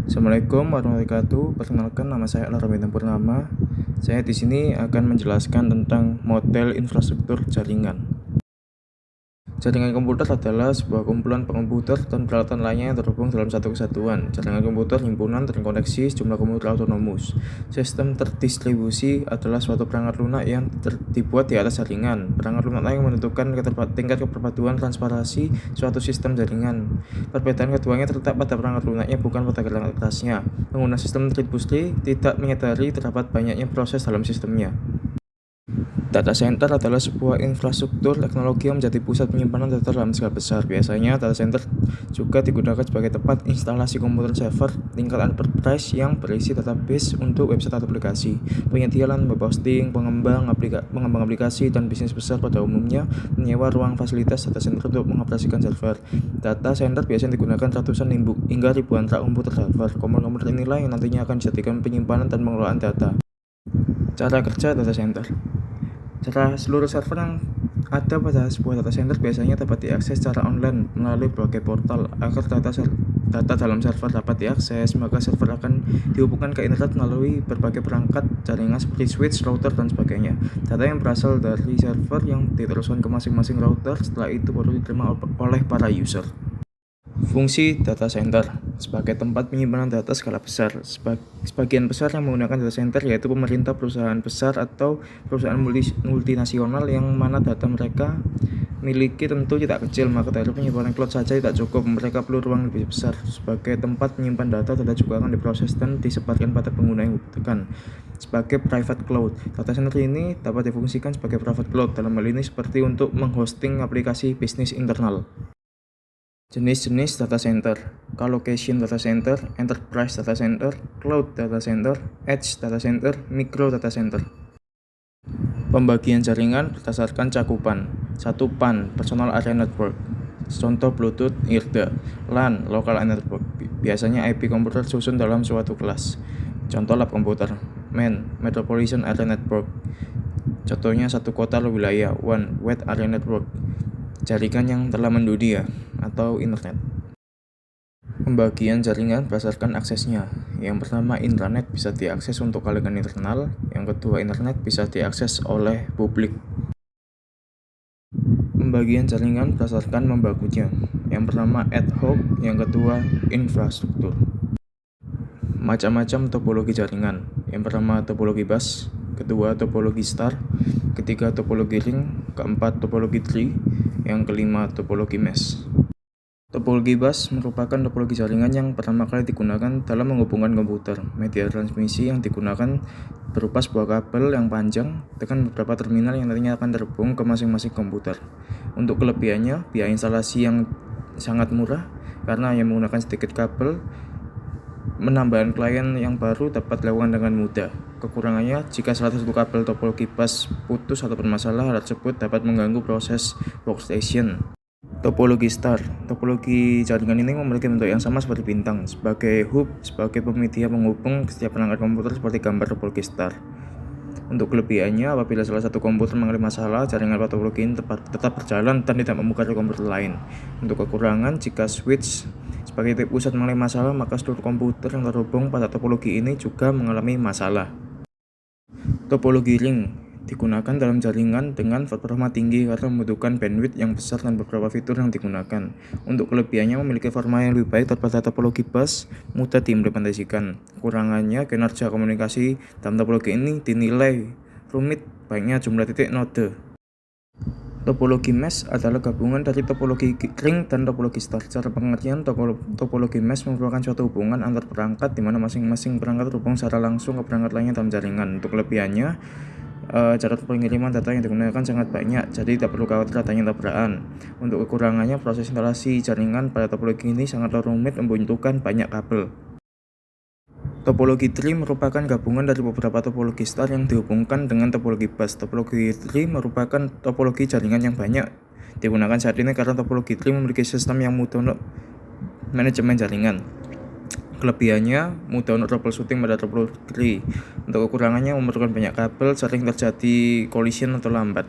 Assalamualaikum warahmatullahi wabarakatuh. Perkenalkan, nama saya Alarabintang Purnama. Saya di sini akan menjelaskan tentang model infrastruktur jaringan. Jaringan komputer adalah sebuah kumpulan komputer dan peralatan lainnya yang terhubung dalam satu kesatuan. Jaringan komputer himpunan terkoneksi sejumlah komputer autonomus. Sistem terdistribusi adalah suatu perangkat lunak yang dibuat di atas jaringan. Perangkat lunak yang menentukan tingkat keperpaduan transparansi suatu sistem jaringan. Perbedaan keduanya terletak pada perangkat lunaknya, bukan pada perangkat atasnya. Pengguna sistem distribusi tidak menyadari terdapat banyaknya proses dalam sistemnya. Data center adalah sebuah infrastruktur teknologi yang menjadi pusat penyimpanan data dalam skala besar. Biasanya, data center juga digunakan sebagai tempat instalasi komputer server tingkat enterprise yang berisi database untuk website atau aplikasi. Penyedia lahan web hosting, pengembang aplikasi, dan bisnis besar pada umumnya menyewa ruang fasilitas data center untuk mengoperasikan server. Data center biasanya digunakan ratusan hingga ribuan rak komputer server. Komputer inilah yang nantinya akan dijadikan penyimpanan dan pengelolaan data. Cara kerja data center. Seluruh server yang ada pada sebuah data center biasanya dapat diakses secara online melalui berbagai portal. Agar data dalam server dapat diakses, maka server akan dihubungkan ke internet melalui berbagai perangkat jaringan seperti switch, router, dan sebagainya. Data yang berasal dari server yang diteruskan ke masing-masing router, setelah itu baru diterima oleh para user. Fungsi data center sebagai tempat penyimpanan data skala besar. Sebagian besar yang menggunakan data center yaitu pemerintah, perusahaan besar, atau perusahaan multinasional yang mana data mereka miliki tentu tidak kecil, maka dari penyimpanan cloud saja tidak cukup. Mereka perlu ruang lebih besar. Sebagai tempat menyimpan data juga akan diproses dan disebarkan pada pengguna yang membutuhkan. Sebagai private cloud, data center ini dapat difungsikan sebagai private cloud. Dalam hal ini seperti untuk menghosting aplikasi bisnis internal. Jenis-jenis data center: colocation data center, enterprise data center, cloud data center, edge data center, micro data center. Pembagian jaringan berdasarkan cakupan. 1. PAN, Personal Area Network. Contoh Bluetooth, IRDA. LAN, Local Area Network. Biasanya IP komputer susun dalam suatu kelas. Contoh lab komputer. MAN, Metropolitan Area Network. Contohnya satu kota atau wilayah. WAN, Wide Area Network. Jaringan yang telah mendunia atau internet. Pembagian jaringan berdasarkan aksesnya. Yang pertama, intranet bisa diakses untuk kalangan internal. Yang kedua, internet bisa diakses oleh publik. Pembagian jaringan berdasarkan membagunya. Yang pertama, ad hoc. Yang kedua, infrastruktur. Macam-macam topologi jaringan. Yang pertama, topologi bus. Kedua, topologi star. Ketiga, topologi ring. Keempat, topologi tree. Yang kelima, topologi mesh. Topologi bus merupakan topologi jaringan yang pertama kali digunakan dalam menghubungkan komputer. Media transmisi yang digunakan berupa sebuah kabel yang panjang dengan beberapa terminal yang nantinya akan terhubung ke masing-masing komputer. Untuk kelebihannya, biaya instalasi yang sangat murah karena hanya menggunakan sedikit kabel. Menambahkan klien yang baru dapat dilakukan dengan mudah. Kekurangannya, jika salah satu kabel topologi bus putus atau bermasalah, hal tersebut dapat mengganggu proses workstation. Topologi star. Topologi jaringan ini memiliki bentuk yang sama seperti bintang, sebagai hub, sebagai pemedia penghubung setiap perangkat komputer seperti gambar topologi star. Untuk kelebihannya, apabila salah satu komputer mengalami masalah, jaringan topologi ini tetap berjalan dan tidak membuka dari komputer lain. Untuk kekurangan, jika switch sebagai titik pusat mengalami masalah, maka seluruh komputer yang terhubung pada topologi ini juga mengalami masalah. Topologi ring digunakan dalam jaringan dengan performa tinggi karena membutuhkan bandwidth yang besar dan beberapa fitur yang digunakan. Untuk kelebihannya, memiliki performa yang lebih baik daripada topologi bus, mudah diimplementasikan. Kekurangannya, kinerja komunikasi dalam topologi ini dinilai rumit, banyaknya jumlah titik node. Topologi mesh adalah gabungan dari topologi ring dan topologi star. Secara pengertian, topologi mesh merupakan suatu hubungan antar perangkat di mana masing-masing perangkat terhubung secara langsung ke perangkat lainnya dalam jaringan. Untuk kelebihannya, cara pengiriman data yang digunakan sangat banyak, jadi tidak perlu khawatir datanya tabrakan. Untuk kekurangannya, proses instalasi jaringan pada topologi ini sangatlah rumit, membutuhkan banyak kabel. Topologi tree merupakan gabungan dari beberapa topologi star yang dihubungkan dengan topologi bus. Topologi tree merupakan topologi jaringan yang banyak digunakan saat ini karena topologi tree memiliki sistem yang mudah untuk manajemen jaringan. Kelebihannya, mudah untuk troubleshooting pada topologi tree. Untuk kekurangannya, memerlukan banyak kabel, sering terjadi collision atau lambat.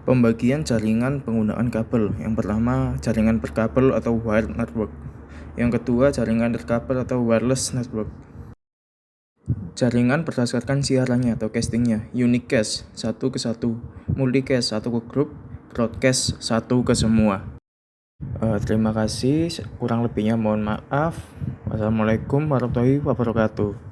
Pembagian jaringan penggunaan kabel. Yang pertama, jaringan berkabel atau wired network. Yang kedua, jaringan nirkabel atau wireless network. Jaringan berdasarkan siarannya atau castingnya, unicast 1 ke 1, multicast 1 ke grup, broadcast 1 ke semua. Terima kasih, kurang lebihnya mohon maaf. Wassalamualaikum warahmatullahi wabarakatuh.